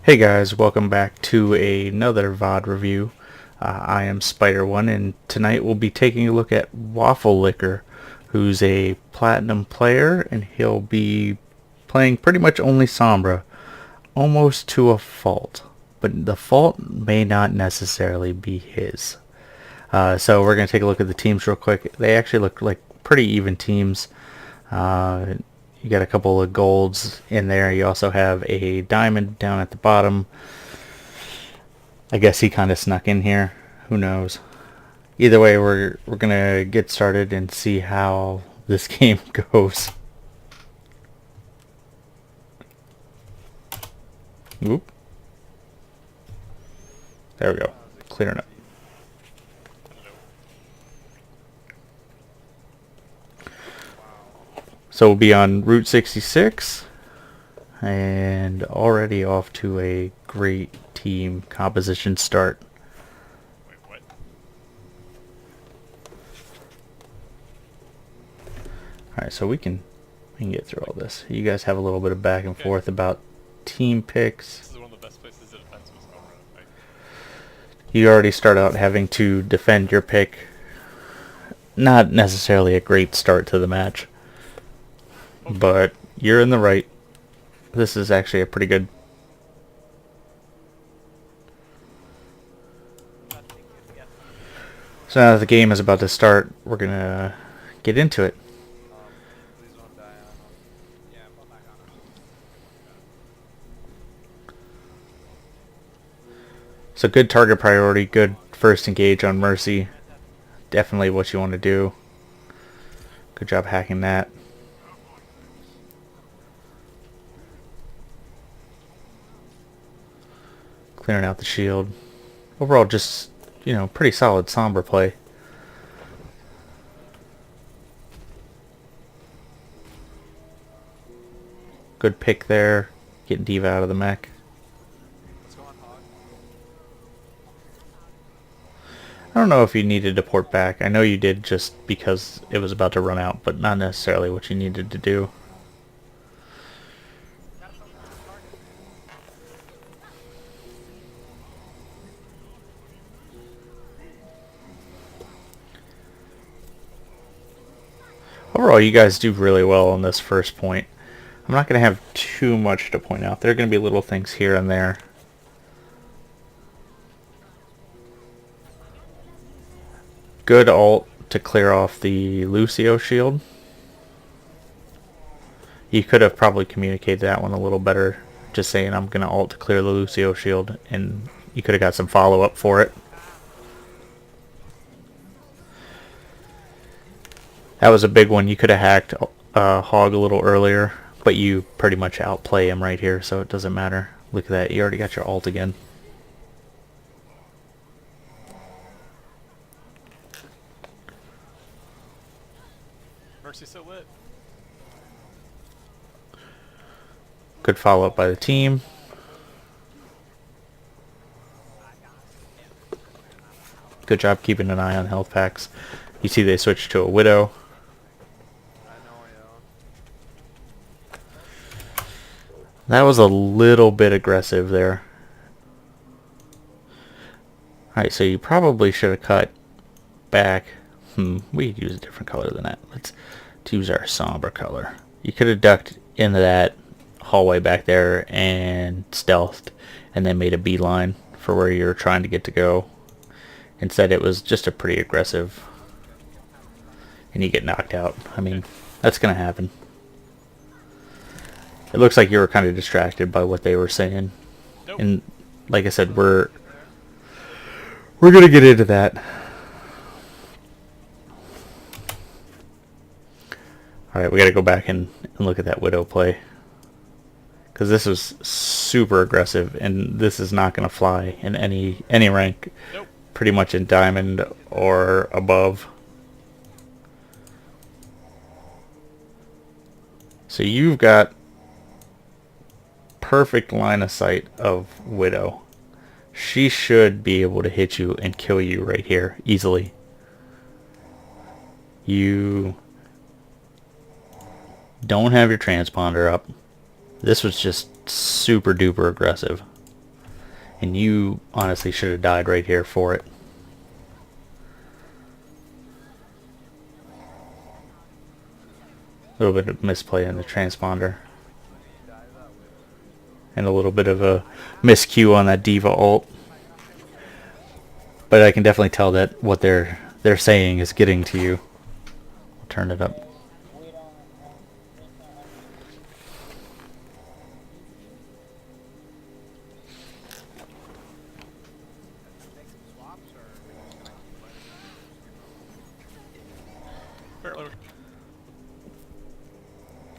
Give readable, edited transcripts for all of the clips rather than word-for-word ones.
Hey guys, welcome back to another VOD review. I am Spider1 and tonight we'll be taking a look at Wafflelicker, who's a platinum player and he'll be playing pretty much only Sombra, almost to a fault. But the fault may not necessarily be his. So we're going to take a look at the teams real quick. They actually look like pretty even teams. You got a couple of golds in there. You also have a diamond down at the bottom. I guess he kind of snuck in here. Who knows? Either way, we're gonna get started and see how this game goes. Oop. There we go. Clearing up. So we'll be on Route 66 and already off to a great team composition start. Wait, what? Alright, so we can get through all this. You guys have a little bit of back and forth about team picks. This is one of the best places to defend some Sombra. Like, You already start out having to defend your pick. Not necessarily a great start to the match, but you're in the right. This is actually a pretty good. So now that the game is about to start, we're gonna get into it. So good target priority, good first engage on Mercy. Definitely what you want to do. Good job hacking that. Clearing out the shield. Overall, just, pretty solid Sombra play. Good pick there. Getting D.Va out of the mech. I don't know if you needed to port back. I know you did just because it was about to run out, but not necessarily what you needed to do. Overall, you guys do really well on this first point. I'm not going to have too much to point out. There are going to be little things here and there. Good ult to clear off the Lucio shield. You could have probably communicated that one a little better. Just saying I'm going to ult to clear the Lucio shield, and you could have got some follow-up for it. That was a big one. You could have hacked Hog a little earlier, but you pretty much outplay him right here, so it doesn't matter. Look at that. You already got your ult again. Mercy's so lit. Good follow-up by the team. Good job keeping an eye on health packs. You see they switched to a Widow. That was a little bit aggressive there. Alright, so you probably should have cut back. We could use a different color than that. Let's use our Sombra color. You could have ducked into that hallway back there and stealthed and then made a beeline for where you're trying to get to go. Instead it was just a pretty aggressive, and you get knocked out. I mean, that's gonna happen. It looks like you were kind of distracted by what they were saying. Nope. And like I said, we're gonna get into that. Alright, we gotta go back and look at that Widow play, because this was super aggressive, and this is not gonna fly in any rank. Nope. Pretty much in diamond or above. So you've got perfect line of sight of Widow. She should be able to hit you and kill you right here easily. You don't have your transponder up. This was just super duper aggressive. And you honestly should have died right here for it. A little bit of misplay in the transponder. And a little bit of a miscue on that Diva ult. But I can definitely tell that what they're saying is getting to you. I'll turn it up.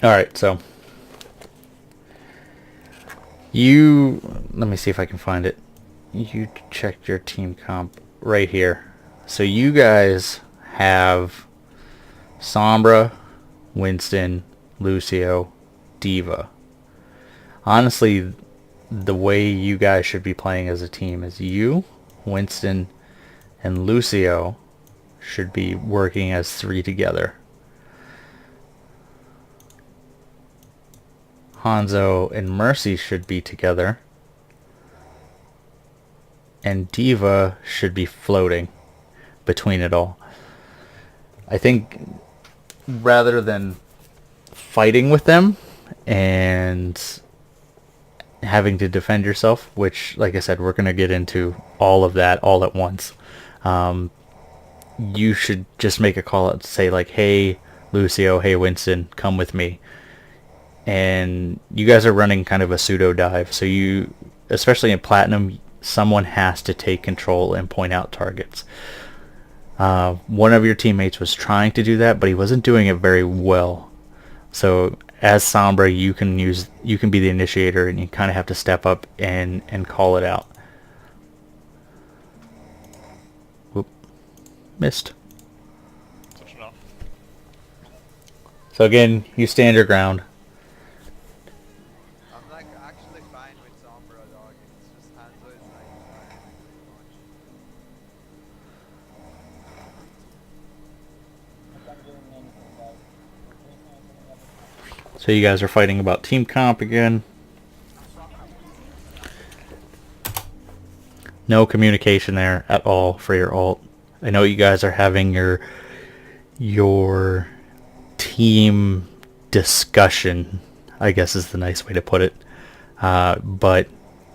Alright, so let me see if I can find it. You checked your team comp right here. So you guys have Sombra, Winston, Lucio, Diva. Honestly, the way you guys should be playing as a team is you, Winston, and Lucio should be working as 3 together. Hanzo and Mercy should be together. And Diva should be floating between it all. I think rather than fighting with them and having to defend yourself, which, like I said, we're going to get into all of that all at once, you should just make a call out to say, like, hey, Lucio, hey, Winston, come with me. And you guys are running kind of a pseudo dive, so you, especially in Platinum, someone has to take control and point out targets. One of your teammates was trying to do that, but he wasn't doing it very well. So as Sombra, you can be the initiator, and you kind of have to step up and call it out. Whoop, missed. Switch it off. So again, you stand your ground. I'm like actually fine with Sombra, dog. It's just Hanzo is like So you guys are fighting about team comp again. No communication there at all for your ult. I know you guys are having your team discussion, I guess is the nice way to put it. But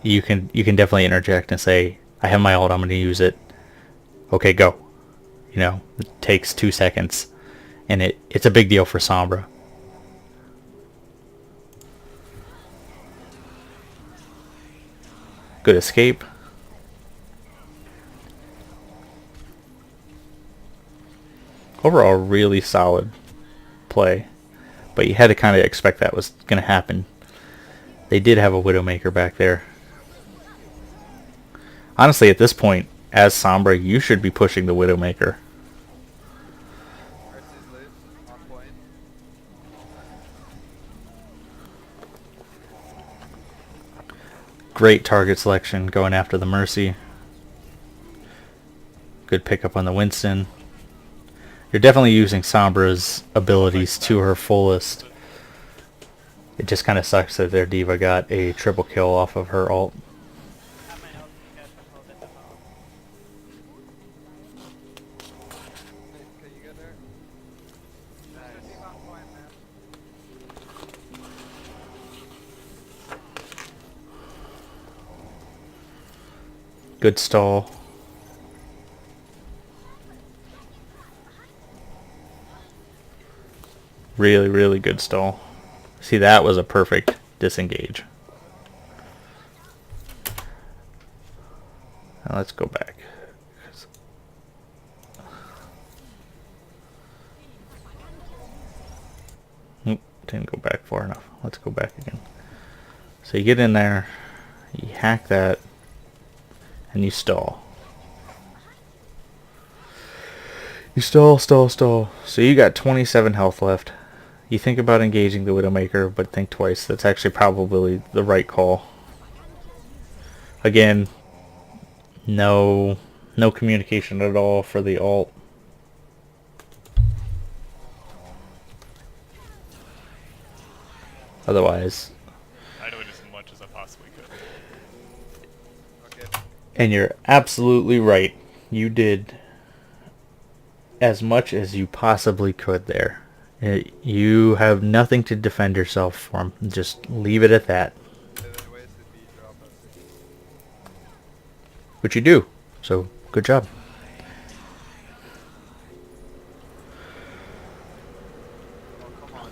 you can definitely interject and say, I have my ult, I'm going to use it. Okay, go. You know, it takes 2 seconds. And it's a big deal for Sombra. Good escape. Overall, really solid play. But you had to kind of expect that was going to happen. They did have a Widowmaker back there. Honestly, at this point, as Sombra, you should be pushing the Widowmaker. Mercy's lit on point. Great target selection going after the Mercy. Good pickup on the Winston. You're definitely using Sombra's abilities to her fullest. It just kind of sucks that their Diva got a triple kill off of her ult. Can you get there? Nice. Good stall. Really, really good stall. See, that was a perfect disengage. Now let's go back. Oop, didn't go back far enough. Let's go back again. So you get in there, you hack that, and you stall. You stall. So you got 27 health left. You think about engaging the Widowmaker, but think twice. That's actually probably the right call. Again, no communication at all for the ult. Otherwise, I doing as much as I possibly could. Okay, And you're absolutely right. You did as much as you possibly could there. You have nothing to defend yourself from. Just leave it at that. They wasted B drop us. Which you do. So, good job. Oh, come on, dude.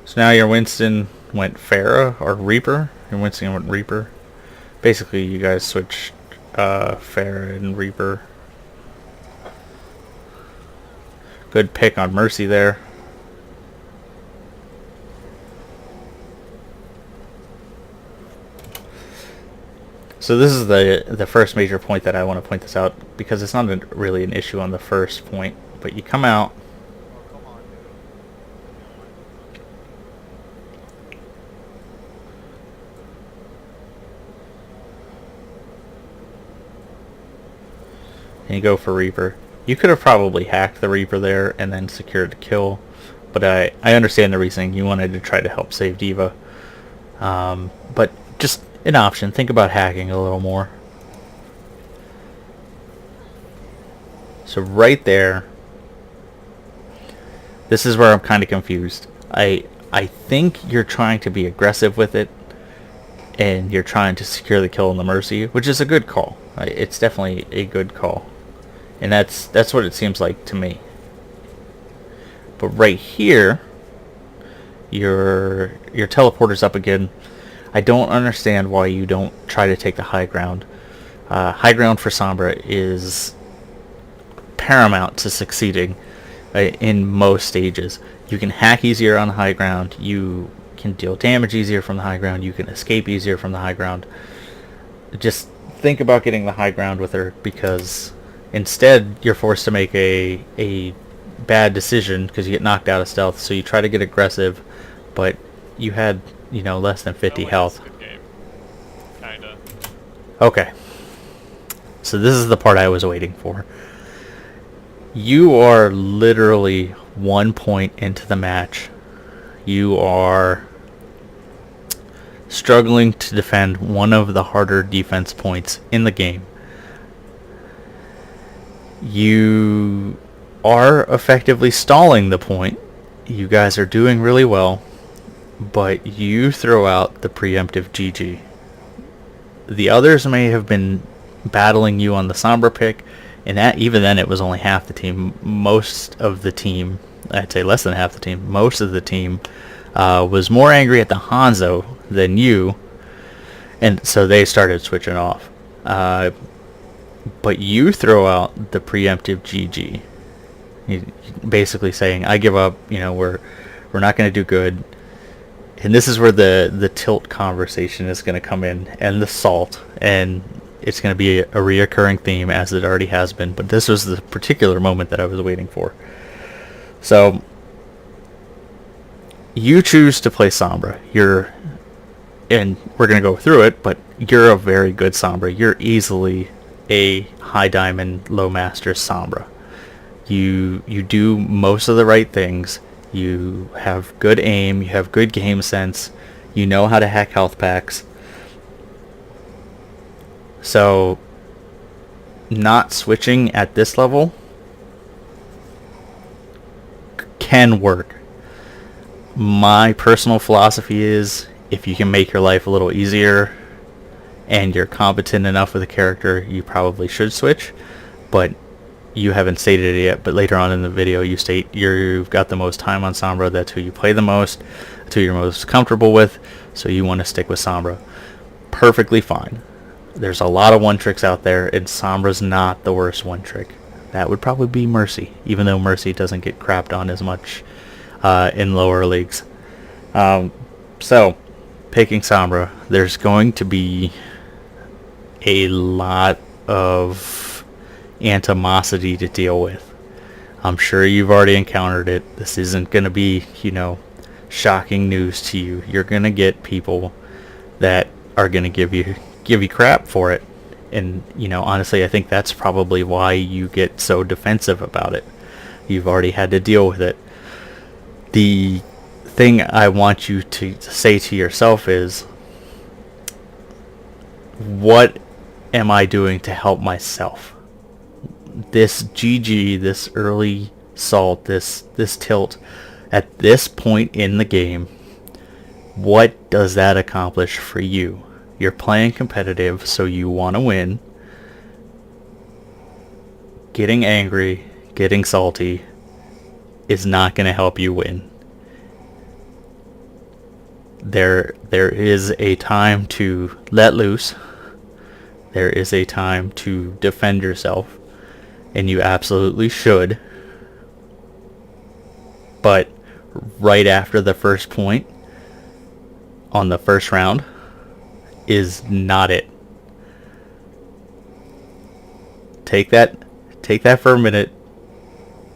So now your Winston went Pharah or Reaper. Your Winston went Reaper. Basically, you guys switched Pharah and Reaper. Good pick on Mercy there. So this is the first major point that I want to point this out, because it's not really an issue on the first point. But you come out. Oh, come on, dude. And you go for Reaper. You could have probably hacked the Reaper there and then secured the kill, but I understand the reasoning. You wanted to try to help save Diva. But just an option. Think about hacking a little more. So right there, this is where I'm kind of confused. I think you're trying to be aggressive with it, and you're trying to secure the kill on the Mercy, which is a good call. It's definitely a good call. And that's what it seems like to me. But right here, your teleporter's up again. I don't understand why you don't try to take the high ground. High ground for Sombra is paramount to succeeding in most stages. You can hack easier on the high ground. You can deal damage easier from the high ground. You can escape easier from the high ground. Just think about getting the high ground with her, because instead you're forced to make a bad decision because you get knocked out of stealth. So you try to get aggressive, but you had, less than 50 health. Good game. Kinda. Okay. So this is the part I was waiting for. You are literally 1 point into the match. You are struggling to defend one of the harder defense points in the game. You are effectively stalling the point. You guys are doing really well, but you throw out the preemptive GG. The others may have been battling you on the Sombra pick, and even then it was only half the team. Most of the team, I'd say less than half the team, most of the team was more angry at the Hanzo than you, and so they started switching off. But you throw out the preemptive GG, basically saying, I give up, we're not going to do good. And this is where the tilt conversation is going to come in, and the salt, and it's going to be a reoccurring theme, as it already has been, but this was the particular moment that I was waiting for. So you choose to play Sombra. And we're going to go through it, but you're a very good Sombra. You're easily a high diamond, low master Sombra. You do most of the right things. You have good aim. You have good game sense. You know how to hack health packs. So not switching at this level can work. My personal philosophy is, if you can make your life a little easier and you're competent enough with a character, you probably should switch. But you haven't stated it yet, but later on in the video you state you've got the most time on Sombra. That's who you play the most. That's who you're most comfortable with. So you want to stick with Sombra. Perfectly fine. There's a lot of one tricks out there, and Sombra's not the worst one trick. That would probably be Mercy, even though Mercy doesn't get crapped on as much in lower leagues. So, picking Sombra, there's going to be a lot of animosity to deal with. I'm sure you've already encountered it. This isn't going to be, shocking news to you. You're going to get people that are going to give you crap for it. And, honestly, I think that's probably why you get so defensive about it. You've already had to deal with it. The thing I want you to say to yourself is, what am I doing to help myself? This GG, this early salt, this tilt, at this point in the game, what does that accomplish for you? You're playing competitive, so you want to win. Getting angry, getting salty is not going to help you win. There is a time to let loose. There is a time to defend yourself, and you absolutely should. But right after the first point on the first round is not it. Take that for a minute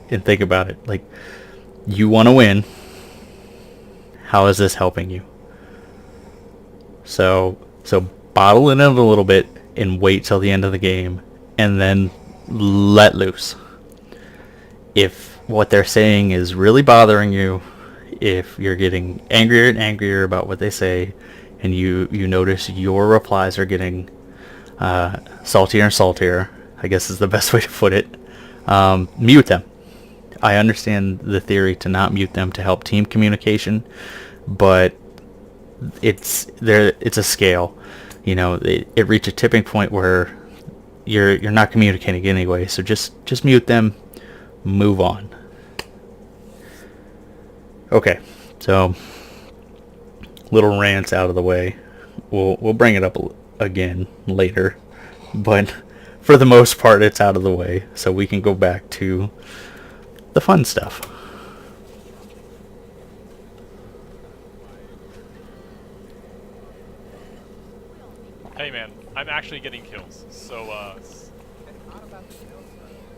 and think about it. Like, you want to win. How is this helping you? So bottle it in a little bit and wait till the end of the game, and then let loose. If what they're saying is really bothering you, if you're getting angrier and angrier about what they say, and you notice your replies are getting saltier and saltier, I guess is the best way to put it, mute them. I understand the theory to not mute them to help team communication, but it's a scale. You know, it reaches a tipping point where you're not communicating anyway, so just mute them, move on. Okay, so little rants out of the way. We'll bring it up again later, but for the most part it's out of the way, so we can go back to the fun stuff. Hey man, I'm actually getting kills, so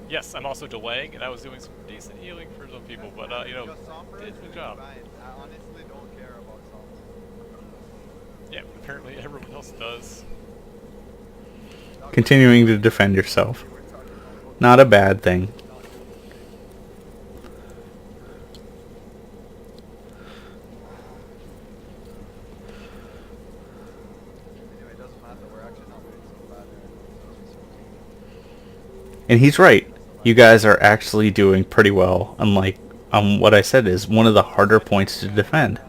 yes, I'm also delaying, and I was doing some decent healing for some people, but you know, it's a job. I honestly don't care about Sombra. Yeah, apparently everyone else does. Continuing to defend yourself, not a bad thing. Anyway, it doesn't matter, we're actually not doing so bad. And he's right. You guys are actually doing pretty well, unlike what I said is one of the harder points to defend.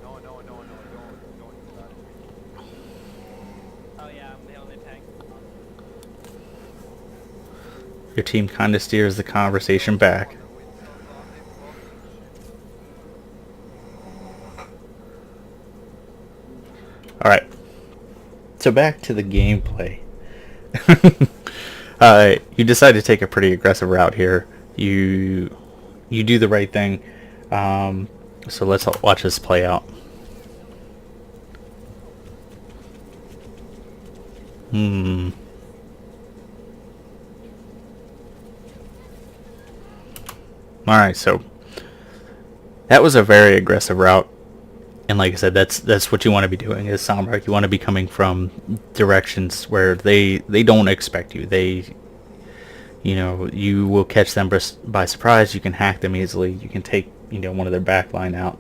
No, don't do that. Oh yeah, I'm the only tank. Your team kind of steers the conversation back. Alright. So back to the gameplay. You decide to take a pretty aggressive route here. You do the right thing. So let's watch this play out. Alright, so that was a very aggressive route. And like I said, that's what you want to be doing as Sombra. You want to be coming from directions where they don't expect you. You will catch them by surprise. You can hack them easily. You can take one of their backline out.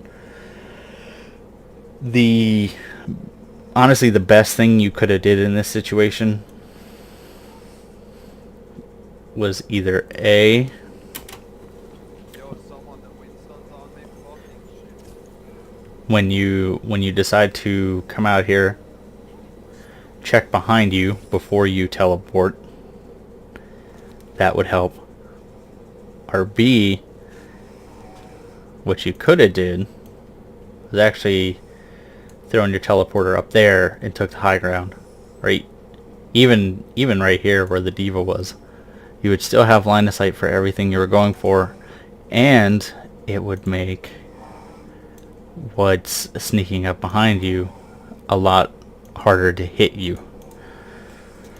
Honestly, the best thing you could have did in this situation was either A, when you decide to come out here, check behind you before you teleport. That would help. Or B, what you could have did was actually throwing your teleporter up there and took the high ground. Right, even right here where the diva was, you would still have line of sight for everything you were going for, and it would make what's sneaking up behind you a lot harder to hit you.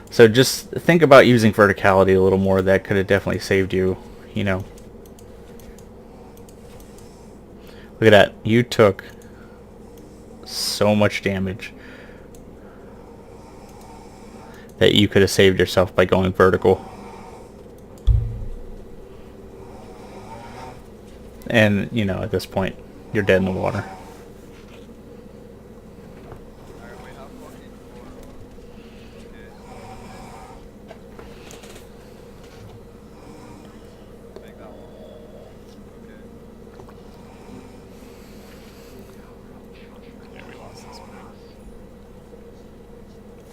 So just think about using verticality a little more. That could have definitely saved you, Look at that. You took so much damage that you could have saved yourself by going vertical. And, you know, at this point, you're dead in the water. Alright, wait, how far in for? Okay. Make that one. Okay. Yeah, we lost this one.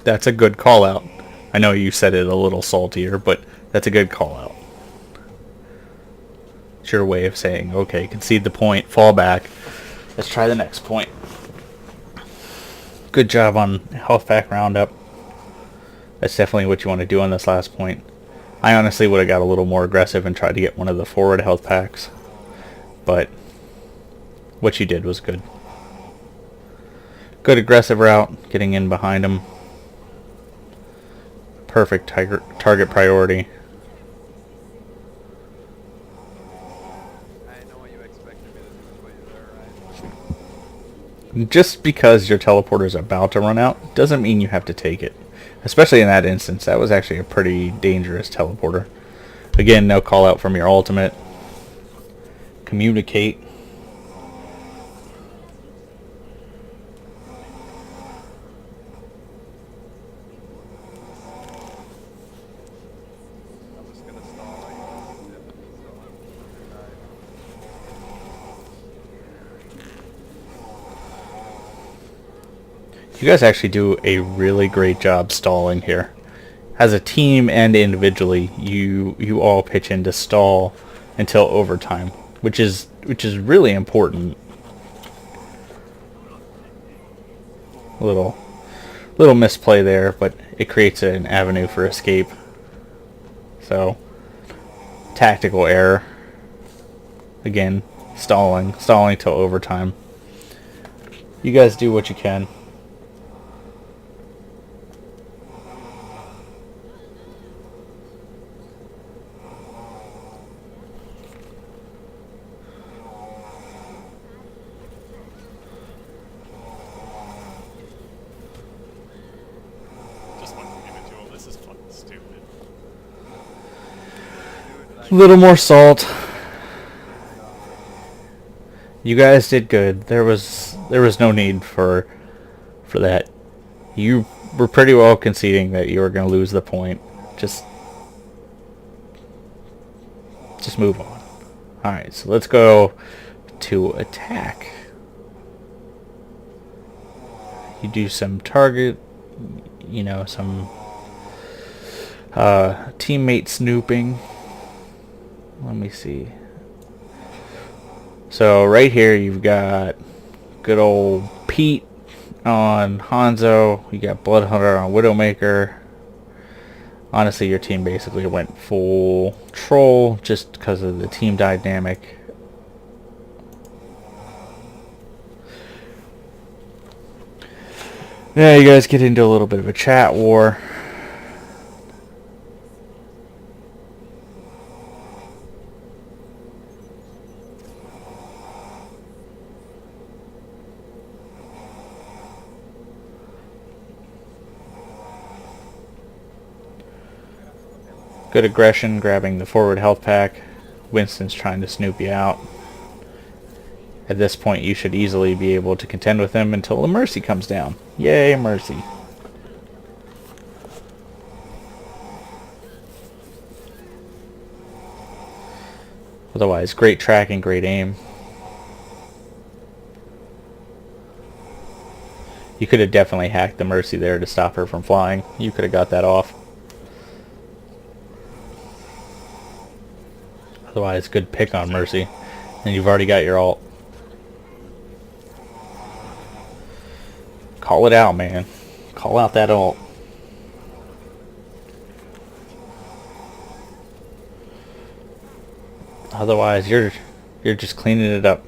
That's a good call out. I know you said it a little saltier, but that's a good call out. It's your way of saying, okay, concede the point, fall back. Let's try the next point. Good job on health pack roundup. That's definitely what you want to do on this last point. I honestly would have got a little more aggressive and tried to get one of the forward health packs. But what you did was good. Good aggressive route, getting in behind him. Perfect target priority. I know what you expected me to do for you there, right? Just because your teleporter is about to run out doesn't mean you have to take it. Especially in that instance, that was actually a pretty dangerous teleporter. Again, no call out from your ultimate. Communicate. I'm just gonna stall like You guys actually do a really great job stalling here. As a team and individually, you all pitch in to stall until overtime, which is really important. Little misplay there, but it creates an avenue for escape. So, tactical error. Again, stalling till overtime. You guys do what you can. Just wanted to give it to him. This is fucking stupid. A little more salt. You guys did good. There was no need for that. You were pretty well conceding that you were going to lose the point. Just move on. All right, so let's go to attack. You do some target, you know, some teammate snooping. Let me see. So right here you've got good old Pete on Hanzo. You got Bloodhunter on Widowmaker. Honestly, your team basically went full troll just because of the team dynamic. Now you guys get into a little bit of a chat war. Good aggression, grabbing the forward health pack. Winston's trying to snoop you out. At this point, you should easily be able to contend with him until the Mercy comes down. Yay, Mercy. Otherwise, great tracking, great aim. You could have definitely hacked the Mercy there to stop her from flying. You could have got that off. Otherwise, good pick on Mercy. And you've already got your ult. Call it out, man. Call out that ult. Otherwise, you're just cleaning it up.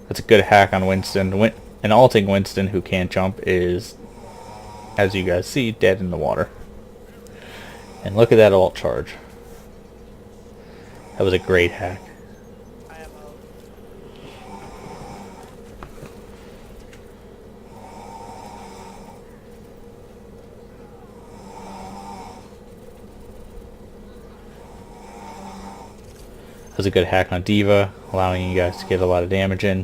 That's a good hack on Winston. And ulting Winston, who can't jump, is, as you guys see, dead in the water. And look at that ult charge. That was a great hack. was a good hack on Diva, allowing you guys to get a lot of damage in.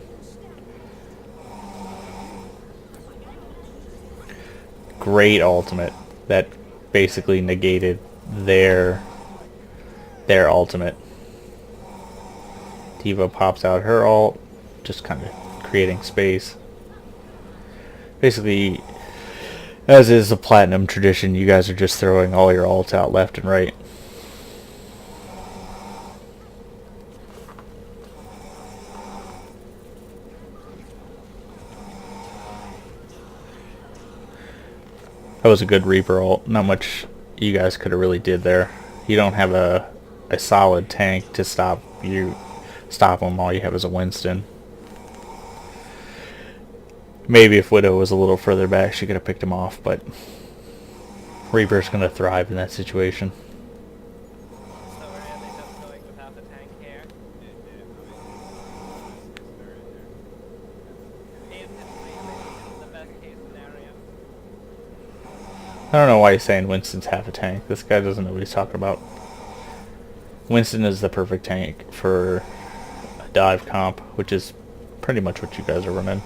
Great ultimate that basically negated their ultimate. Diva pops out her ult, just kind of creating space. Basically, as is the Platinum tradition, you guys are just throwing all your ults out left and right. That was a good Reaper ult. Not much you guys could have really did there. You don't have a solid tank to stop them. All you have is a Winston. Maybe if Widow was a little further back, she could have picked him off, but Reaper's going to thrive in that situation. So we're really just going without the tank here. It's really the best case scenario. I don't know why he's saying Winston's half a tank. This guy doesn't know what he's talking about. Winston is the perfect tank for a dive comp, which is pretty much what you guys are running.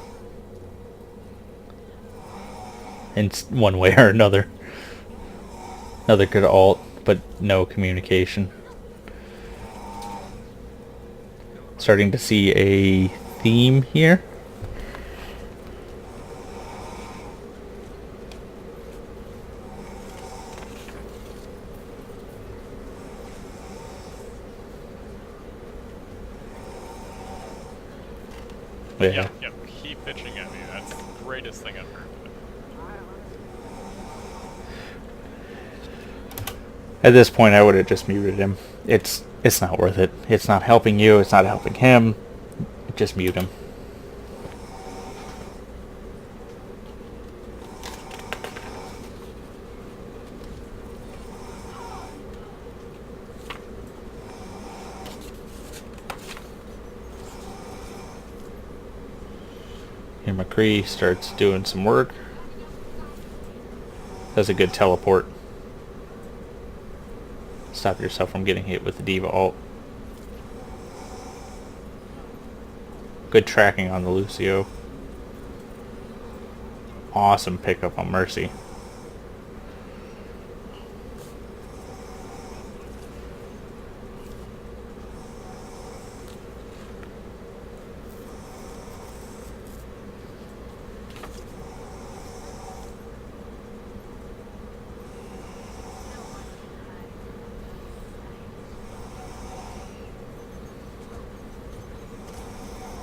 In one way or another. Another good ult, but no communication. Starting to see a theme here. Yeah. Yep. Keep bitching at me. That's the greatest thing I've heard. At this point, I would have just muted him. It's not worth it. It's not helping you. It's not helping him. Just mute him. Here McCree starts doing some work. Does a good teleport. Stop yourself from getting hit with the Diva ult. Good tracking on the Lucio. Awesome pickup on Mercy.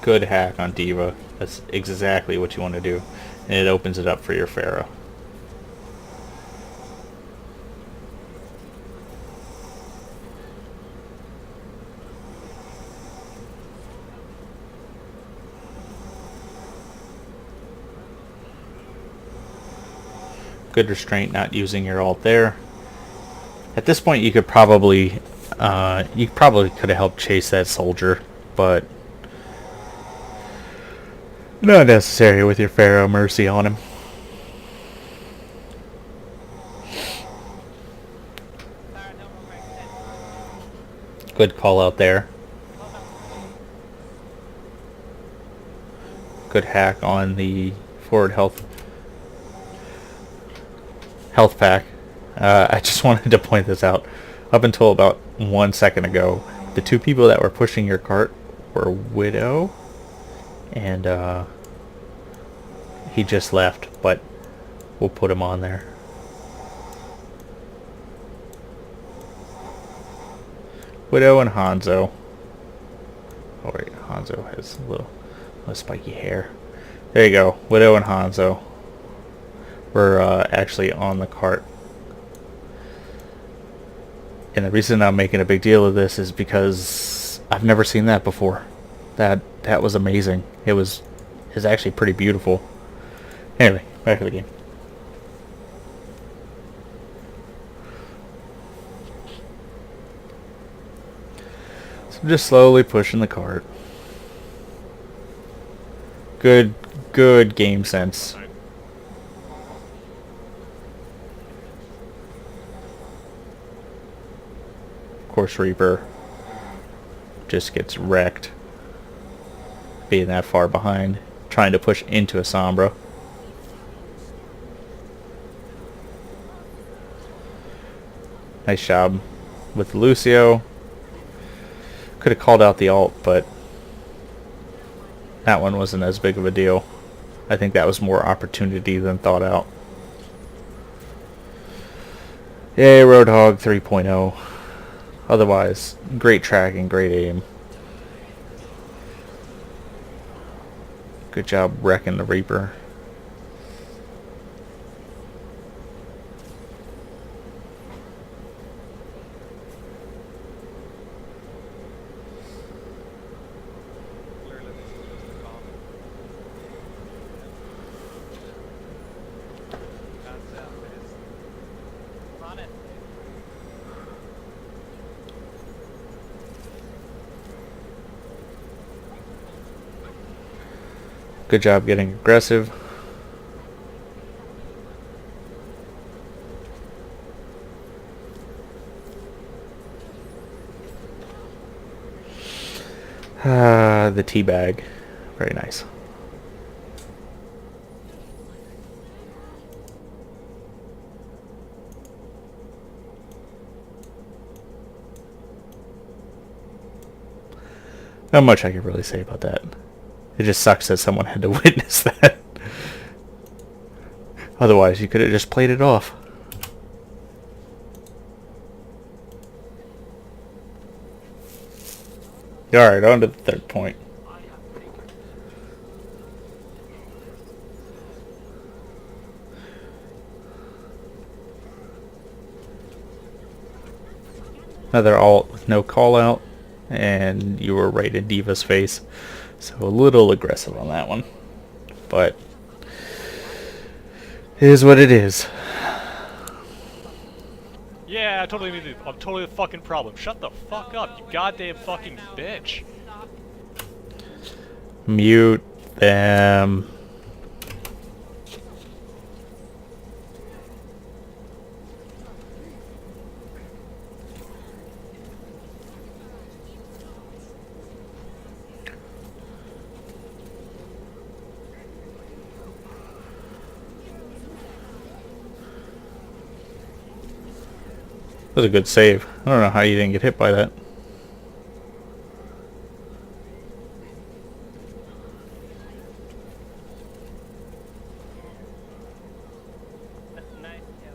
Good hack on Diva. That's exactly what you want to do. And it opens it up for your Pharaoh. Good restraint not using your ult there. At this point you could probably could have helped chase that soldier, but not necessary with your Pharaoh Mercy on him. Good call out there. Good hack on the forward health pack. I just wanted to point this out. Up until about 1 second ago, the two people that were pushing your cart were Widow and he just left, but we'll put him on there. Widow and Hanzo. Oh wait, Hanzo has a little spiky hair. There you go. Widow and Hanzo were actually on the cart. And the reason I'm making a big deal of this is because I've never seen that before. That was amazing. It's actually pretty beautiful. Anyway, back to the game. So I'm just slowly pushing the cart. Good game sense. Of course, Reaper just gets wrecked being that far behind, trying to push into a Sombra. Nice job with Lucio. Could have called out the ult, but that one wasn't as big of a deal. I think that was more opportunity than thought out. Yay, Roadhog 3.0. Otherwise, great tracking, great aim. Good job wrecking the Reaper. Clearly this is just a common. Can't tell, it is. Honestly. Good job getting aggressive. The teabag. Very nice. Not much I can really say about that. It just sucks that someone had to witness that. Otherwise, you could have just played it off. Alright, on to the third point. Another ult with no call out, and you were right in Diva's face. So a little aggressive on that one. But it is what it is. Yeah, I'm totally the fucking problem. Shut the fuck up, you goddamn fucking bitch. Mute them. That was a good save. I don't know how you didn't get hit by that. Nice kill.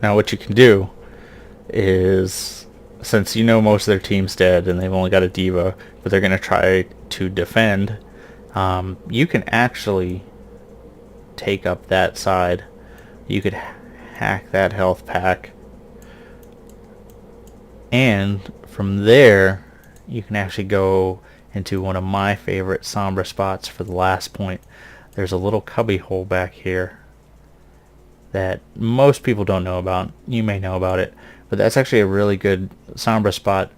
Now what you can do is, since you know most of their team's dead and they've only got a Diva, but they're going to try to defend, you can actually take up that side. You could hack that health pack, and from there you can actually go into one of my favorite Sombra spots for the last point. There's a little cubby hole back here that most people don't know about. You may know about it, but that's actually a really good Sombra spot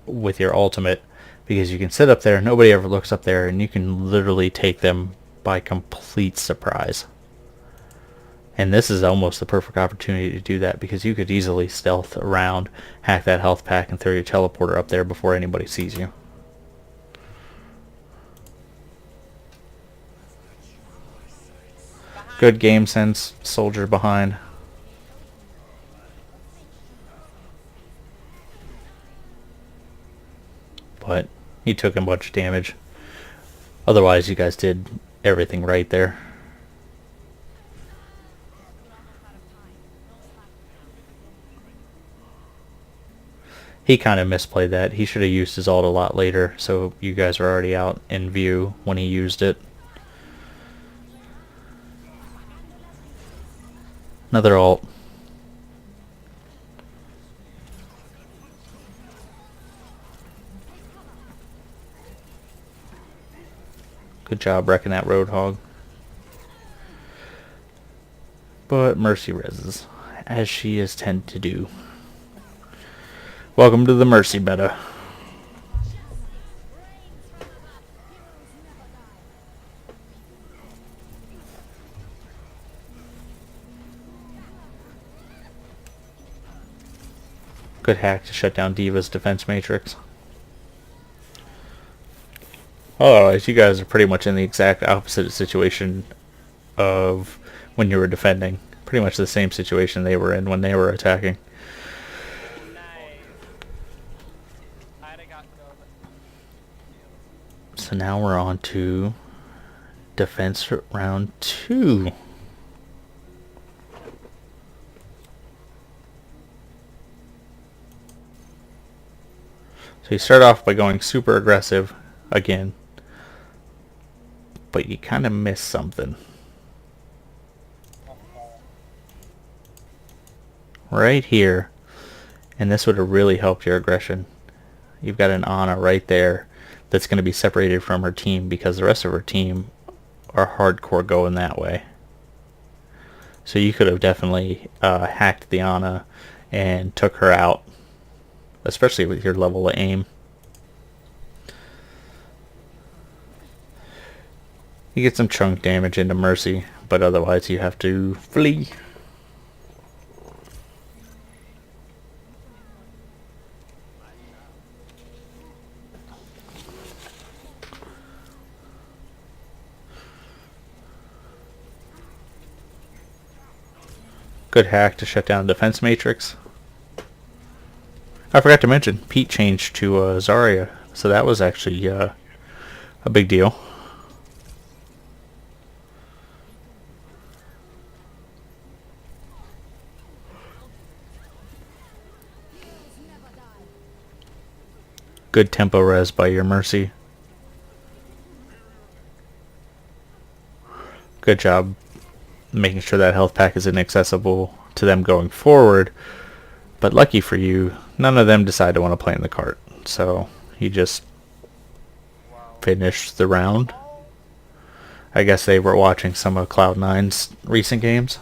with your ultimate, because you can sit up there, nobody ever looks up there, and you can literally take them by complete surprise. And this is almost the perfect opportunity to do that, because you could easily stealth around, hack that health pack, and throw your teleporter up there before anybody sees you. Good game sense, soldier behind. But he took a bunch of damage. Otherwise, you guys did everything right there. He kind of misplayed that. He should have used his ult a lot later, so you guys were already out in view when he used it. Another ult. Good job wrecking that Roadhog. But Mercy reses, as she is tend to do. Welcome to the Mercy meta. Good hack to shut down Diva's defense matrix. Otherwise, you guys are pretty much in the exact opposite situation of when you were defending. Pretty much the same situation they were in when they were attacking. Nice. I'd have got killed. So now we're on to defense round 2. So you start off by going super aggressive again, but you kind of miss something. Right here, and this would have really helped your aggression. You've got an Ana right there that's going to be separated from her team because the rest of her team are hardcore going that way. So you could have definitely hacked the Ana and took her out, especially with your level of aim. You get some chunk damage into Mercy, but otherwise you have to flee. Good hack to shut down the defense matrix. I forgot to mention, Pete changed to Zarya, so that was actually a big deal. Good tempo res by your Mercy. Good job making sure that health pack is inaccessible to them going forward. But lucky for you, none of them decide to want to play in the cart. So you just finished the round. I guess they were watching some of Cloud9's recent games.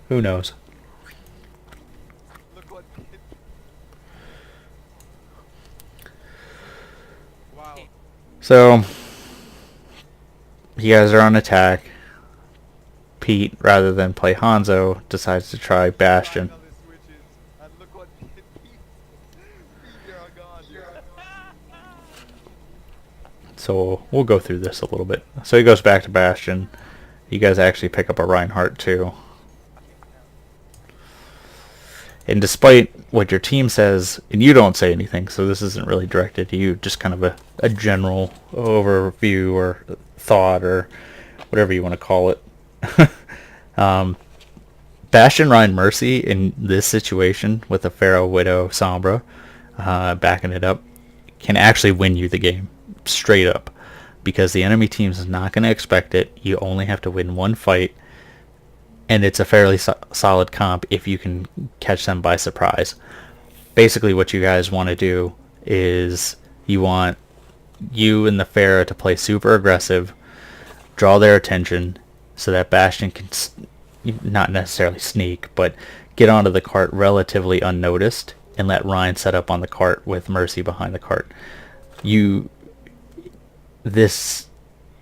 Who knows? Look what. Wow. So you guys are on attack. Pete, rather than play Hanzo, decides to try Bastion. Other switches, and look what Pete. You're all gone, dude. So we'll go through this a little bit. So he goes back to Bastion. You guys actually pick up a Reinhardt too. And despite what your team says, and you don't say anything, so this isn't really directed to you, just kind of a general overview or thought or whatever you want to call it. Bastion, Ryan, Mercy in this situation with a Pharaoh, Widow, Sombra backing it up can actually win you the game straight up, because the enemy team is not going to expect it. You only have to win one fight, and it's a fairly solid comp if you can catch them by surprise. Basically what you guys want to do is you want you and the Pharaoh to play super aggressive, draw their attention, so that Bastion can not necessarily sneak, but get onto the cart relatively unnoticed, and let Ryan set up on the cart with Mercy behind the cart. This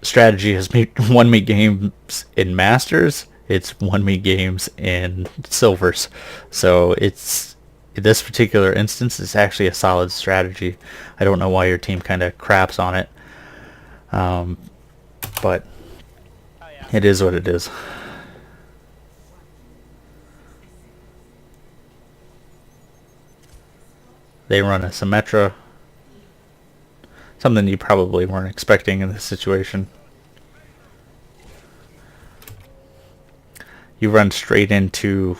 strategy has won me games in Masters. It's won me games in Silvers. So it's, in this particular instance, it's actually a solid strategy. I don't know why your team kind of craps on it, but it is what it is. They run a Symmetra. Something you probably weren't expecting in this situation. You run straight into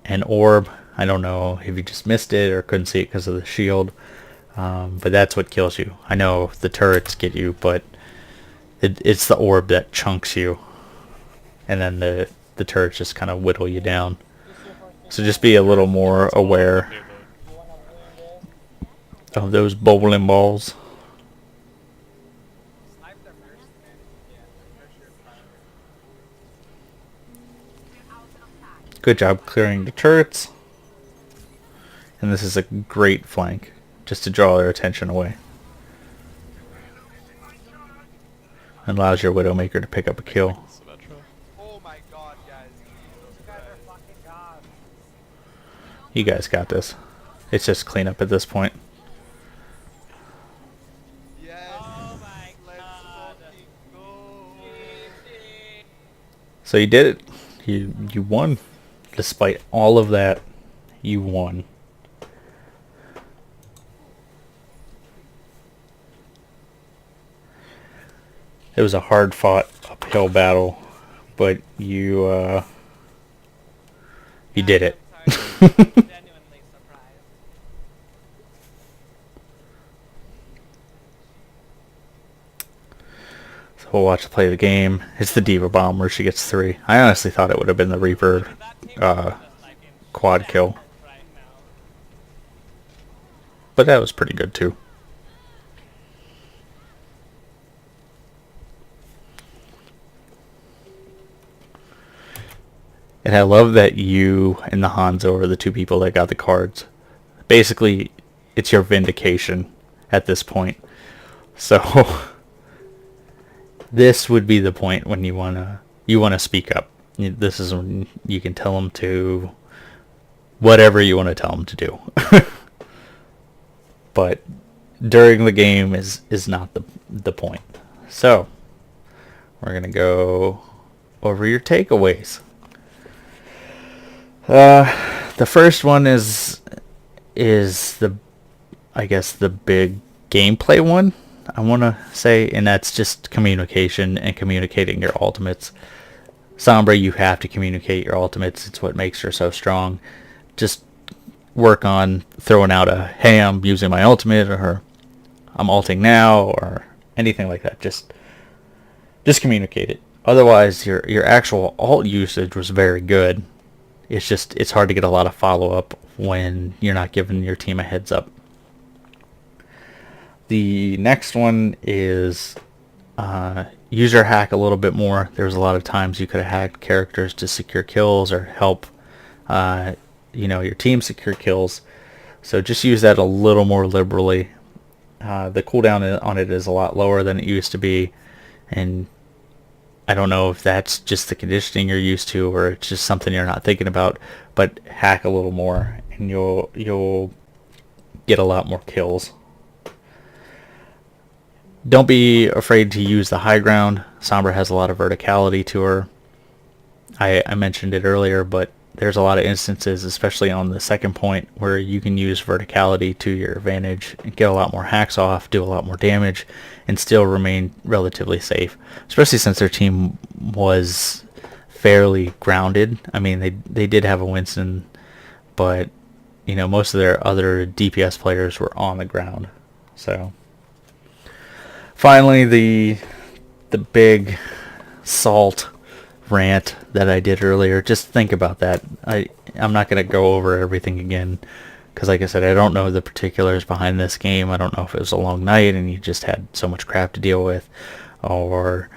an orb. I don't know if you just missed it or couldn't see it because of the shield. But that's what kills you. I know the turrets get you, but it's the orb that chunks you. And then the turrets just kind of whittle you down. So just be a little more aware of those bowling balls. Good job clearing the turrets. And this is a great flank, just to draw their attention away. And allows your Widowmaker to pick up a kill. Oh my god, guys. You guys are fucking gods. You guys got this. It's just cleanup at this point. Yes. Oh my Let's god. fucking go. GG. So you did it. You won. Despite all of that, you won. It was a hard fought uphill battle, but you did it. I'm genuinely surprised. So we'll watch the play of the game. It's the Diva Bomb where she gets 3. I honestly thought it would have been the Reaper That team is uh, just like in quad kill, shambles right now. but that was pretty good too. And I love that you and the Hanzo are the two people that got the cards. Basically, it's your vindication at this point. So this would be the point when you wanna speak up. This is when you can tell them to whatever you want to tell them to do. But during the game is not the point. So we're gonna go over your takeaways. The first one is the, I guess, the big gameplay one, I want to say, and that's just communication and communicating your ultimates. Sombra, you have to communicate your ultimates. It's what makes her so strong. Just work on throwing out a, hey, I'm using my ultimate, or I'm ulting now, or anything like that. Just communicate it. Otherwise, your actual ult usage was very good. It's hard to get a lot of follow-up when you're not giving your team a heads up. The next one is use your hack a little bit more. There was a lot of times you could have hacked characters to secure kills or help your team secure kills. So just use that a little more liberally. The cooldown on it is a lot lower than it used to be, and I don't know if that's just the conditioning you're used to or it's just something you're not thinking about, but hack a little more and you'll get a lot more kills. Don't be afraid to use the high ground. Sombra has a lot of verticality to her. I mentioned it earlier, but there's a lot of instances, especially on the second point, where you can use verticality to your advantage and get a lot more hacks off, do a lot more damage, and still remain relatively safe. Especially since their team was fairly grounded. I mean, they did have a Winston, but most of their other DPS players were on the ground. So finally, the big salt rant that I did earlier, just think about that. I'm not going to go over everything again because, like I said, I don't know the particulars behind this game. I don't know if it was a long night and you just had so much crap to deal with, or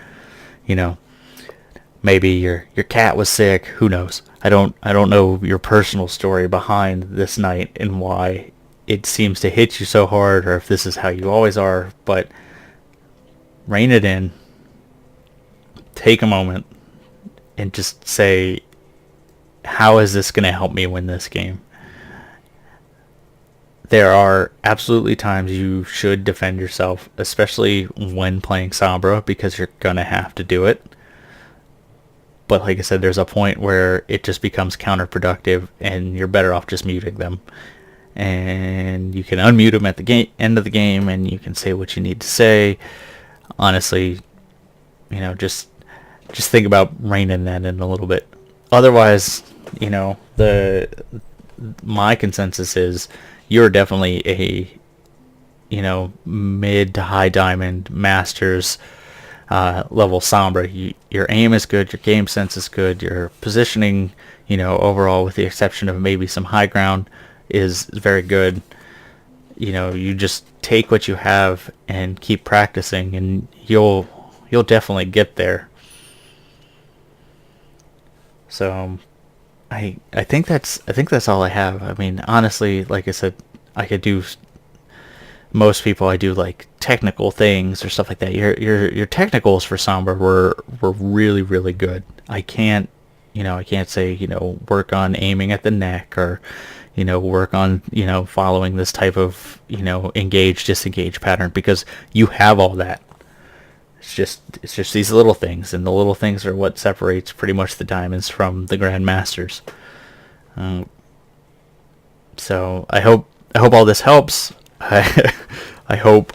maybe your cat was sick. Who knows? I don't know your personal story behind this night and why it seems to hit you so hard, or if this is how you always are, but rein it in. Take a moment and just say, how is this going to help me win this game? There are absolutely times you should defend yourself, especially when playing Sombra, because you're going to have to do it. But like I said, there's a point where it just becomes counterproductive and you're better off just muting them. And you can unmute them at the end of the game and you can say what you need to say. Honestly, just think about reining that in a little bit. Otherwise, my consensus is you're definitely a mid to high diamond masters level Sombra. Your aim is good, your game sense is good, your positioning, overall, with the exception of maybe some high ground, is very good. You just take what you have and keep practicing, and you'll definitely get there. So I think that's all I have. I mean, honestly, like I said, I could do most people. I do like technical things or stuff like that. Your technicals for Sombra were really, really good. I can't say work on aiming at the neck, or work on, following this type of, engage, disengage pattern, because you have all that. It's just these little things, and the little things are what separates pretty much the diamonds from the grandmasters. So I hope all this helps. I hope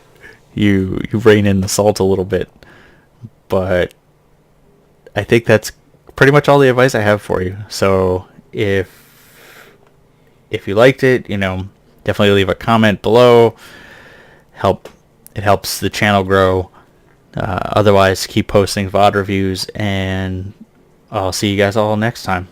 you rein in the salt a little bit, but I think that's pretty much all the advice I have for you. So if you liked it, definitely leave a comment below. It helps the channel grow. Otherwise, keep posting VOD reviews, and I'll see you guys all next time.